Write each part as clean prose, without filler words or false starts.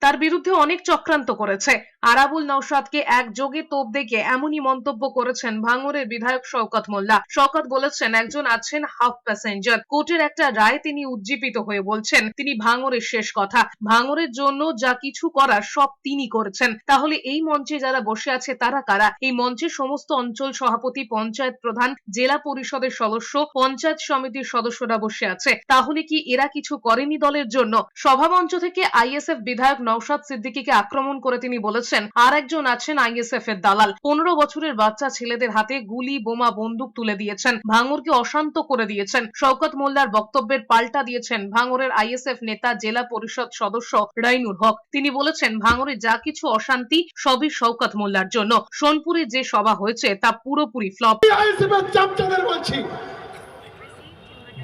তার বিরুদ্ধে অনেক চক্রান্ত করেছে। আরাবুল নওশাদকে একযোগে তোপ দেখে এমনই মন্তব্য করেছেন ভাঙড়ের বিধায়ক শওকত মোল্লা। শওকত বলেছেন, একজন আছেন হাফ প্যাসেঞ্জার। কোর্টের একটা রায় তিনি উজ্জীবিত হয়ে বলছেন তিনি ভাঙড়ের শেষ কথা। ভাঙড়ের জন্য যা কিছু করার সব তিনি করেছেন। তাহলে এই মঞ্চে যারা বসে আছে তারা কারা? এই মঞ্চে সমস্ত অঞ্চল সভাপতি, পঞ্চায়েত প্রধান, জেলা পরিষদের সদস্য, পঞ্চায়েত সমিতির সদস্যরা বসে আছে। তাহলে কি এরা কিছু করেনি দলের জন্য? সভামঞ্চ থেকে আইএসএফ বিধায়ক নওশাদ সিদ্দিকীকে আক্রমণ করে তিনি বলেছেন, আর একজন আছেন আইএসএফ এর দালাল। 15 বছরের বাচ্চা ছেলেদের হাতে গুলি, বোমা, বন্দুক তুলে দিয়েছেন, ভাঙড়কে অশান্ত করে দিয়েছেন। শওকত মোল্লার বক্তব্যের পাল্টা দিয়েছেন ভাঙড়ের আইএসএফ নেতা, জেলা পরিষদ সদস্য রাইনুর হক। তিনি বলেছেন, ভাঙড়ে যা কিছু অশান্তি সবই শওকত মোল্লার জন্য। সোনপুরে যে সভা হয়েছে তা পুরোপুরি ফ্লপ। আইএসএফ এর চামচাদের বলছি,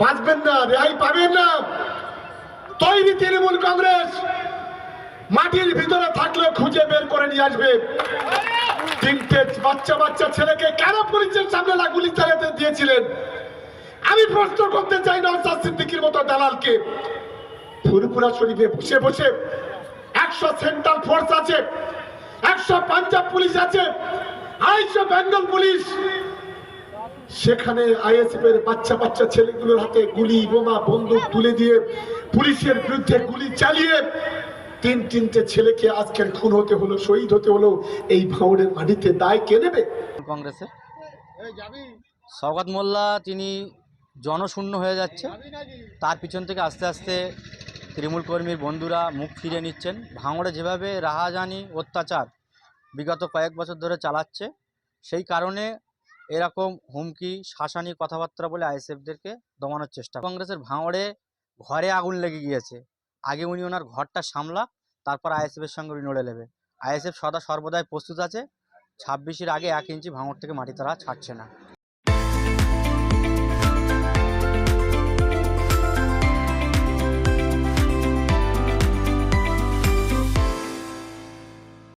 বাঁচবেন না, রেহাই পাবেন না। তৈরি তৃণমূল কংগ্রেস মাটির ভিতরে থাকলেও খুঁজে বের করে নিয়ে আসবে। তিনটে বাচ্চা ছেলেকে কেন পুলিশের সামনে গুলি চালাতে দিয়েছিলেন? আমি প্রশ্ন করতে চাই নওশাদ সিদ্দিকীর মতো দালালকে। ফুরপুরা শরীফে বসে বসে 100 সেন্ট্রাল ফোর্স আছে, 100 পাঞ্জাব পুলিশ আছে, 250 বেঙ্গল পুলিশ। সেখানে আইএসএফ এর বাচ্চা ছেলেগুলোর হাতে গুলি, বোমা, বন্দুক তুলে দিয়ে পুলিশের বিরুদ্ধে গুলি চালিয়ে তিনটে ছেলেকে আজকের খুন হতে হলো, শহীদ হতে হলো। এই ভাঙড়ের মাটিতে দায় কে নেবে? কংগ্রেসের শওকত মোল্লা তিনি জনশূন্য হয়ে যাচ্ছে, তার পিছন থেকে আস্তে আস্তে তৃণমূল কর্মীর বন্ধুরা মুখ ফিরিয়ে নিচ্ছেন। ভাঙড়ে যেভাবে রাহাজানি অত্যাচার বিগত কয়েক বছর ধরে চালাচ্ছে, সেই কারণে এরকম হুমকি, শাসানি কথাবার্তা বলে আইএসএফদেরকে দমানোর চেষ্টা। কংগ্রেসের ভাঙড়ে ঘরে আগুন লেগে গিয়েছে, আগে উনি ওনার ঘরটা সামলা, তারপর আইএসএফের সঙ্গে উনি লড়ে নেবে। আইএসএফ সদা সর্বদাই প্রস্তুত আছে। 26-এর আগে 1 ইঞ্চি ভাঙড় থেকে মাটি তারা ছাড়ছে না।